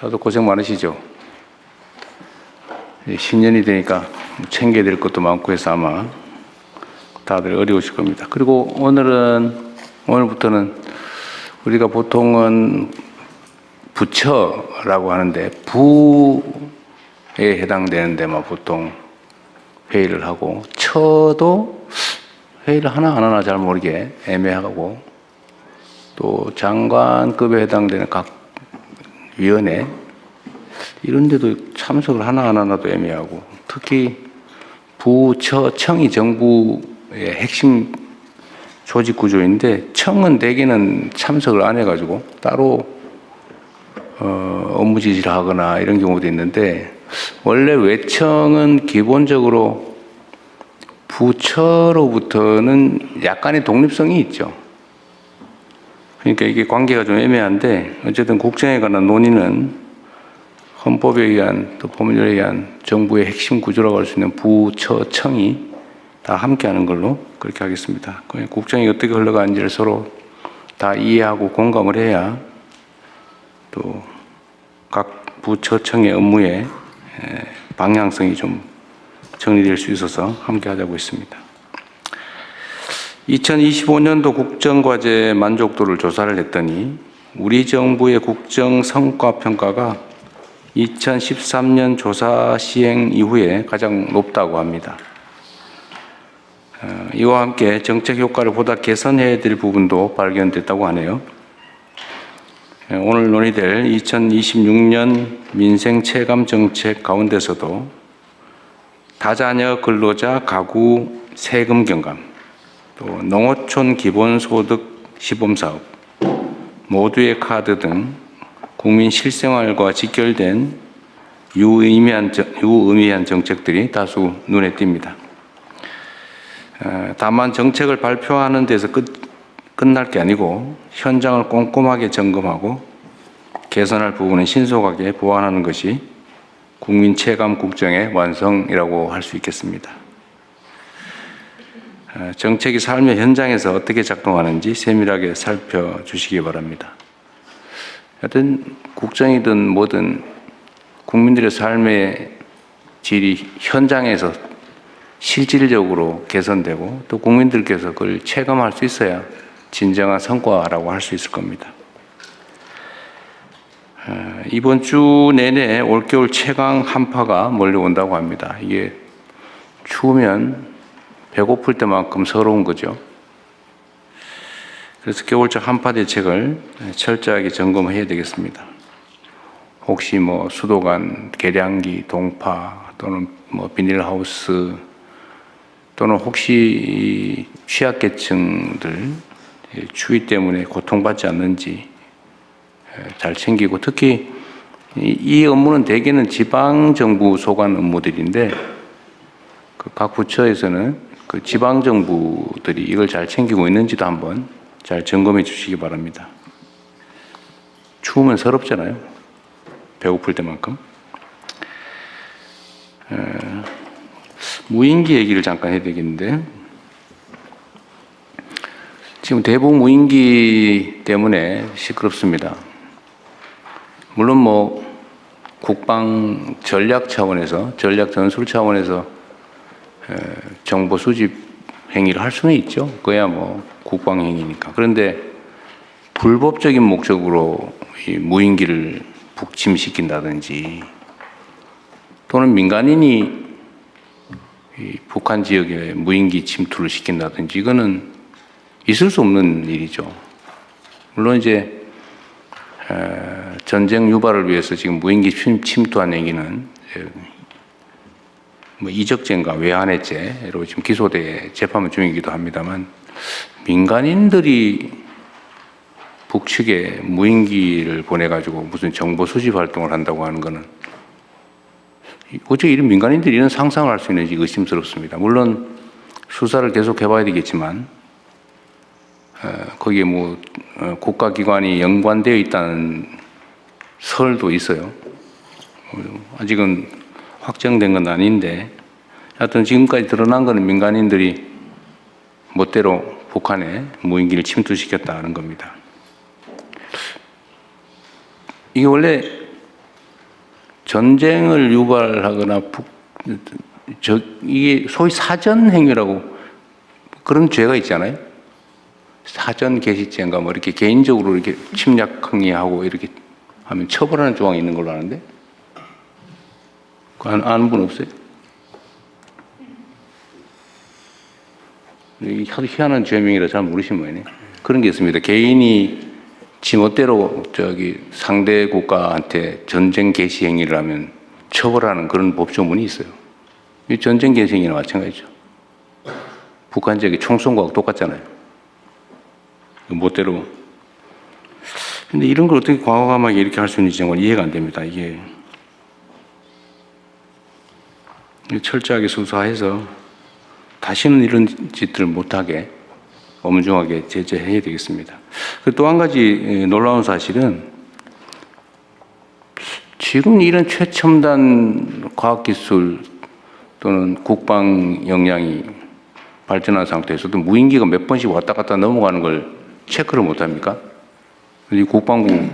다들 고생 많으시죠? 신년이 되니까 챙겨야 될 것도 많고 해서 아마 다들 어려우실 겁니다. 그리고 오늘부터는 우리가 보통은 부처라고 하는데 부에 해당되는 데만 보통 회의를 하고, 처도 회의를 하나 잘 모르게 애매하고, 또 장관급에 해당되는 각 위원회 이런 데도 참석을 하나도 애매하고, 특히 부처 청이 정부의 핵심 조직 구조인데, 청은 대개는 참석을 안 해가지고 따로 업무 지시를 하거나 이런 경우도 있는데, 원래 외청은 기본적으로 부처로부터는 약간의 독립성이 있죠. 그러니까 이게 관계가 좀 애매한데, 어쨌든 국정에 관한 논의는 헌법에 의한 또 법률에 의한 정부의 핵심 구조라고 할 수 있는 부처청이 다 함께하는 걸로 그렇게 하겠습니다. 국정이 어떻게 흘러가는지를 서로 다 이해하고 공감을 해야 또 각 부처청의 업무의 방향성이 좀 정리될 수 있어서 함께하자고 했습니다. 2025년도 국정과제 만족도를 조사를 했더니 우리 정부의 국정 성과 평가가 2013년 조사 시행 이후에 가장 높다고 합니다. 이와 함께 정책 효과를 보다 개선해야 될 부분도 발견됐다고 하네요. 오늘 논의될 2026년 민생 체감 정책 가운데서도 다자녀 근로자 가구 세금 경감, 또 농어촌 기본소득 시범사업, 모두의 카드 등 국민 실생활과 직결된 유의미한 정책들이 다수 눈에 띕니다. 다만 정책을 발표하는 데서 끝날 게 아니고 현장을 꼼꼼하게 점검하고 개선할 부분은 신속하게 보완하는 것이 국민 체감 국정의 완성이라고 할 수 있겠습니다. 정책이 삶의 현장에서 어떻게 작동하는지 세밀하게 살펴주시기 바랍니다. 하여튼 국정이든 뭐든 국민들의 삶의 질이 현장에서 실질적으로 개선되고 또 국민들께서 그걸 체감할 수 있어야 진정한 성과라고 할 수 있을 겁니다. 이번 주 내내 올겨울 최강 한파가 몰려온다고 합니다. 이게 추우면 배고플 때만큼 서러운 거죠. 그래서 겨울철 한파 대책을 철저하게 점검해야 되겠습니다. 혹시 수도관, 계량기, 동파 또는 비닐하우스 또는 혹시 취약계층들 추위 때문에 고통받지 않는지 잘 챙기고, 특히 이 업무는 대개는 지방정부 소관 업무들인데 각 부처에서는 그 지방정부들이 이걸 잘 챙기고 있는지도 한번 잘 점검해 주시기 바랍니다. 추우면 서럽잖아요. 배고플 때만큼. 무인기 얘기를 잠깐 해야 되겠는데, 지금 대북 무인기 때문에 시끄럽습니다. 물론 국방 전략 차원에서, 전략 전술 차원에서 정보 수집 행위를 할 수는 있죠. 그야 국방 행위니까. 그런데 불법적인 목적으로 이 무인기를 북침시킨다든지 또는 민간인이 이 북한 지역에 무인기 침투를 시킨다든지 이거는 있을 수 없는 일이죠. 물론 이제 전쟁 유발을 위해서 지금 무인기 침투한 얘기는 이적죄인가 외환해죄로 지금 기소돼 재판 중이기도 합니다만, 민간인들이 북측에 무인기를 보내가지고 무슨 정보 수집 활동을 한다고 하는 것은 어떻게 이런 민간인들이 이런 상상을 할 수 있는지 의심스럽습니다. 물론 수사를 계속 해봐야 되겠지만 거기에 국가기관이 연관되어 있다는 설도 있어요. 아직은 확정된 건 아닌데, 하여튼 지금까지 드러난 것은 민간인들이 멋대로 북한에 무인기를 침투시켰다는 겁니다. 이게 원래 전쟁을 유발하거나 이게 소위 사전 행위라고 그런 죄가 있잖아요. 사전 개시죄인가 뭐 이렇게 개인적으로 이렇게 침략 행위하고 이렇게 하면 처벌하는 조항이 있는 걸로 아는데 아는 분 없어요? 이게 하도 희한한 죄명이라 잘 모르시는 모양이네. 그런 게 있습니다. 개인이 지멋대로 상대 국가한테 전쟁 개시 행위를 하면 처벌하는 그런 법조문이 있어요. 이 전쟁 개시 행위나 마찬가지죠. 북한 지역에 총 쏜 거하고 똑같잖아요. 멋대로. 근데 이런 걸 어떻게 과감하게 이렇게 할 수 있는지 정말 이해가 안 됩니다. 이게 철저하게 수사해서 다시는 이런 짓들을 못하게 엄중하게 제재해야 되겠습니다. 또 한 가지 놀라운 사실은 지금 이런 최첨단 과학기술 또는 국방 역량이 발전한 상태에서도 무인기가 몇 번씩 왔다 갔다 넘어가는 걸 체크를 못합니까? 이 국방부